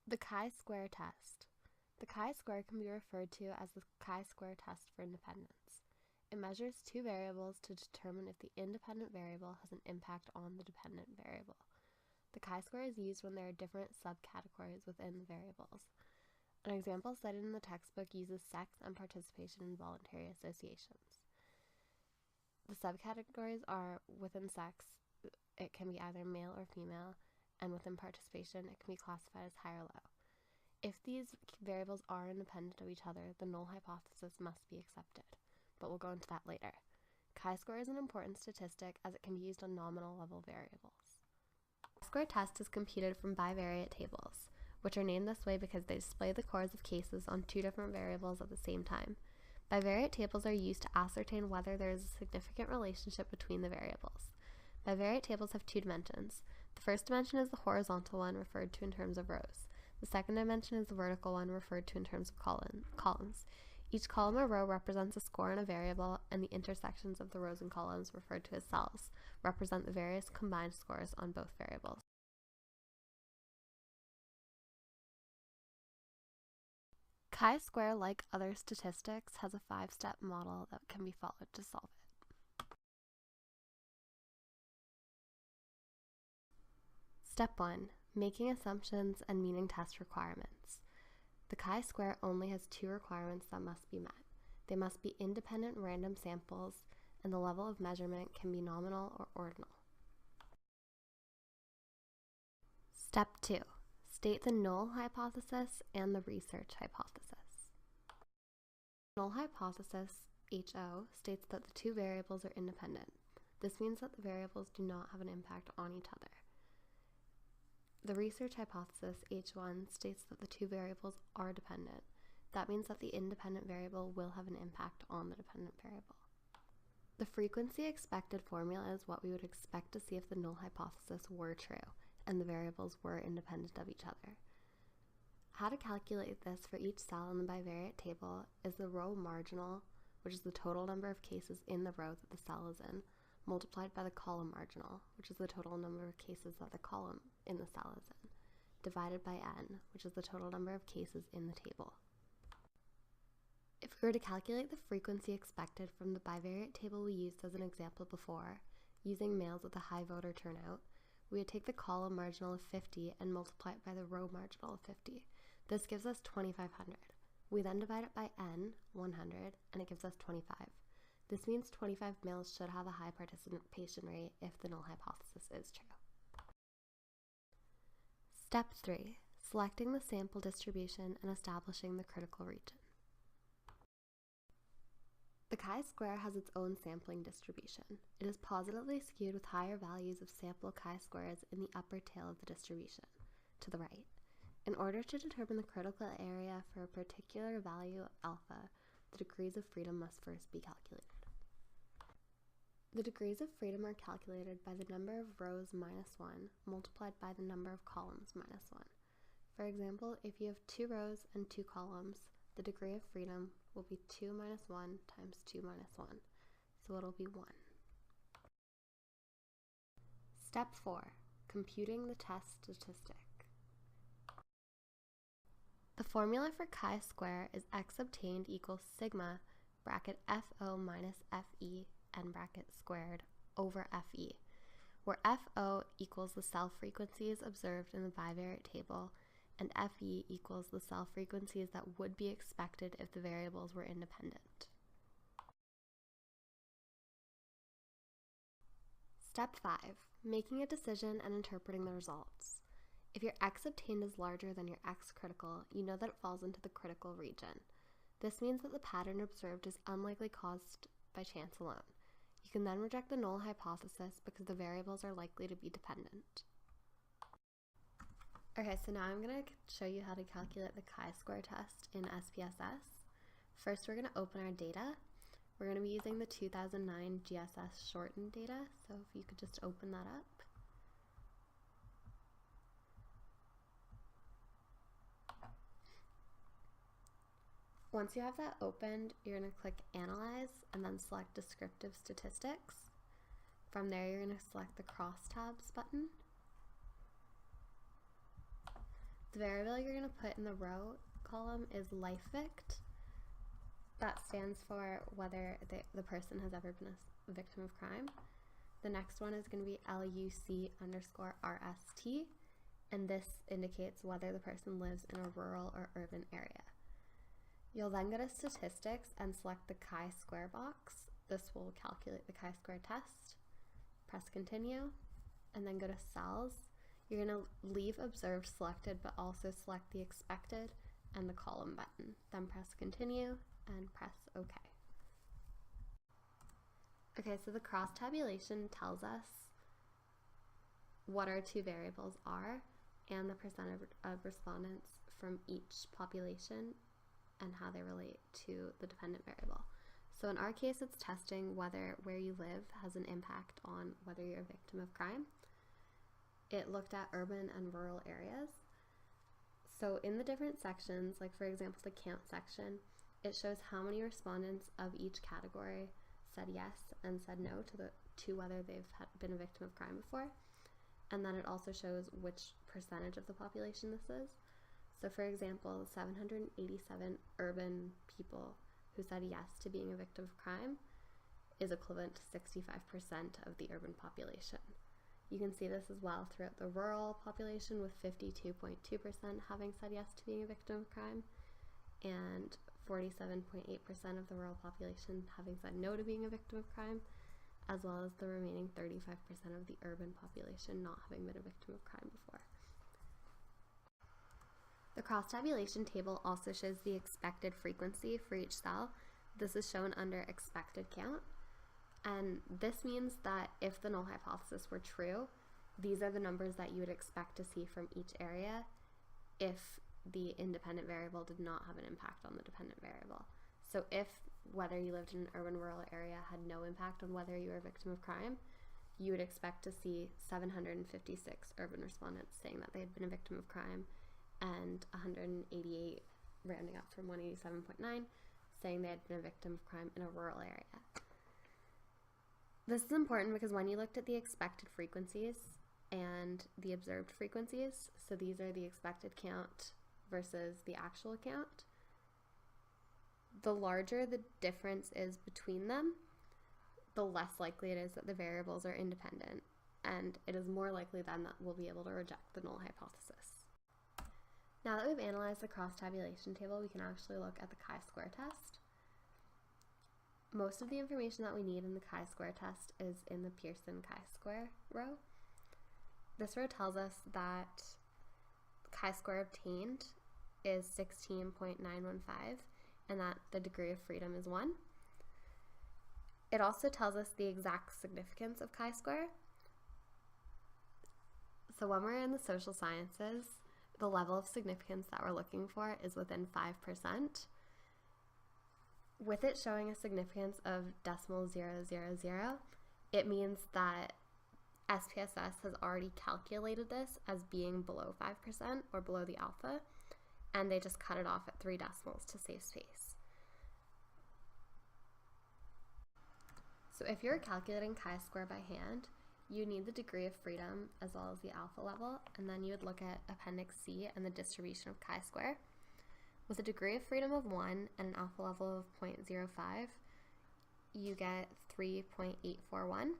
The chi-square test. The chi-square can be referred to as the chi-square test for independence. It measures two variables to determine if the independent variable has an impact on the dependent variable. The chi-square is used when there are different subcategories within the variables. An example cited in the textbook uses sex and participation in voluntary associations. The subcategories are within sex, it can be either male or female, and within participation, it can be classified as high or low. If these variables are independent of each other, the null hypothesis must be accepted, but we'll go into that later. Chi-square is an important statistic as it can be used on nominal level variables. The chi-square test is computed from bivariate tables, which are named this way because they display the cores of cases on two different variables at the same time. Bivariate tables are used to ascertain whether there is a significant relationship between the variables. Bivariate tables have two dimensions. The first dimension is the horizontal one, referred to in terms of rows. The second dimension is the vertical one, referred to in terms of columns. Each column or row represents a score on a variable, and the intersections of the rows and columns, referred to as cells, represent the various combined scores on both variables. Chi-square, like other statistics, has a 5-step model that can be followed to solve it. Step 1. Making assumptions and meeting test requirements. The chi-square only has two requirements that must be met. They must be independent random samples, and the level of measurement can be nominal or ordinal. Step 2. State the null hypothesis and the research hypothesis. The null hypothesis, HO, states that the two variables are independent. This means that the variables do not have an impact on each other. The research hypothesis, H1, states that the two variables are dependent. That means that the independent variable will have an impact on the dependent variable. The frequency expected formula is what we would expect to see if the null hypothesis were true and the variables were independent of each other. How to calculate this for each cell in the bivariate table is the row marginal, which is the total number of cases in the row that the cell is in, multiplied by the column marginal, which is the total number of cases that the column in the cell is in, divided by n, which is the total number of cases in the table. If we were to calculate the frequency expected from the bivariate table we used as an example before, using males with a high voter turnout, we would take the column marginal of 50 and multiply it by the row marginal of 50. This gives us 2,500. We then divide it by n, 100, and it gives us 25. This means 25 males should have a high participation rate if the null hypothesis is true. Step 3. Selecting the sample distribution and establishing the critical region. The chi-square has its own sampling distribution. It is positively skewed with higher values of sample chi-squares in the upper tail of the distribution, to the right. In order to determine the critical area for a particular value of alpha, the degrees of freedom must first be calculated. The degrees of freedom are calculated by the number of rows minus 1 multiplied by the number of columns minus 1. For example, if you have 2 rows and 2 columns, the degree of freedom will be 2 minus 1 times 2 minus 1, so it'll be 1. Step 4. Computing the test statistic. The formula for chi-square is x obtained equals sigma bracket FO minus FE n bracket squared over FE, where FO equals the cell frequencies observed in the bivariate table and FE equals the cell frequencies that would be expected if the variables were independent. Step 5. Making a decision and interpreting the results. If your x obtained is larger than your x critical, you know that it falls into the critical region. This means that the pattern observed is unlikely caused by chance alone. You can then reject the null hypothesis because the variables are likely to be dependent. Okay, so now I'm going to show you how to calculate the chi-square test in SPSS. First, we're going to open our data. We're going to be using the 2009 GSS shortened data, so if you could just open that up. Once you have that opened, you're going to click Analyze and then select Descriptive Statistics. From there, you're going to select the Crosstabs button. The variable you're going to put in the row column is lifevict. That stands for whether the person has ever been a victim of crime. The next one is going to be LUC_RST, and this indicates whether the person lives in a rural or urban area. You'll then go to statistics and select the chi-square box. This will calculate the chi-square test. Press continue, and then go to cells. You're going to leave observed selected, but also select the expected and the column button. Then press continue and press OK. Okay, so the cross tabulation tells us what our two variables are and the percent of respondents from each population and how they relate to the dependent variable. So in our case, it's testing whether where you live has an impact on whether you're a victim of crime. It looked at urban and rural areas. So in the different sections, like for example the count section, it shows how many respondents of each category said yes and said no to whether they've been a victim of crime before. And then it also shows which percentage of the population this is. So for example, 787 urban people who said yes to being a victim of crime is equivalent to 65% of the urban population. You can see this as well throughout the rural population, with 52.2% having said yes to being a victim of crime and 47.8% of the rural population having said no to being a victim of crime, as well as the remaining 35% of the urban population not having been a victim of crime before. The cross-tabulation table also shows the expected frequency for each cell. This is shown under expected count, and this means that if the null hypothesis were true, these are the numbers that you would expect to see from each area if the independent variable did not have an impact on the dependent variable. So if whether you lived in an urban-rural area had no impact on whether you were a victim of crime, you would expect to see 756 urban respondents saying that they had been a victim of crime and 188, rounding up from 187.9, saying they had been a victim of crime in a rural area. This is important because when you looked at the expected frequencies and the observed frequencies, so these are the expected count versus the actual count, the larger the difference is between them, the less likely it is that the variables are independent, and it is more likely then that we'll be able to reject the null hypothesis. Now that we've analyzed the cross-tabulation table, we can actually look at the chi-square test. Most of the information that we need in the chi-square test is in the Pearson chi-square row. This row tells us that chi-square obtained is 16.915 and that the degree of freedom is 1. It also tells us the exact significance of chi-square. So when we're in the social sciences, the level of significance that we're looking for is within 5%. With it showing a significance of .000, it means that SPSS has already calculated this as being below 5% or below the alpha, and they just cut it off at 3 decimals to save space. So if you're calculating chi-square by hand, you need the degree of freedom as well as the alpha level, and then you would look at Appendix C and the distribution of chi-square. With a degree of freedom of 1 and an alpha level of 0.05, you get 3.841.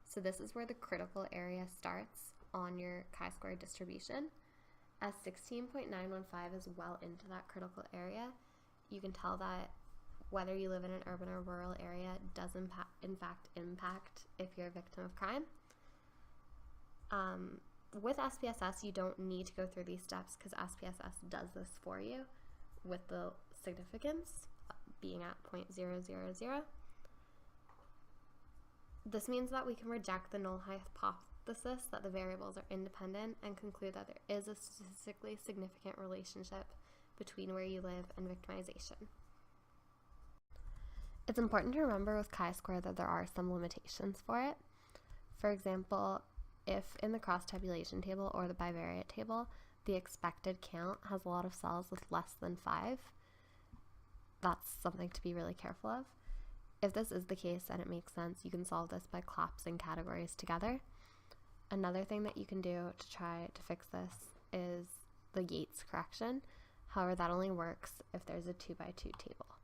So this is where the critical area starts on your chi-square distribution. As 16.915 is well into that critical area, you can tell that whether you live in an urban or rural area does in fact impact if you're a victim of crime. With SPSS, you don't need to go through these steps because SPSS does this for you with the significance being at 0.000. This means that we can reject the null hypothesis that the variables are independent and conclude that there is a statistically significant relationship between where you live and victimization. It's important to remember with chi-square that there are some limitations for it. For example, if in the cross-tabulation table or the bivariate table, the expected count has a lot of cells with less than 5, that's something to be really careful of. If this is the case and it makes sense, you can solve this by collapsing categories together. Another thing that you can do to try to fix this is the Yates correction. However, that only works if there's a 2 by 2 table.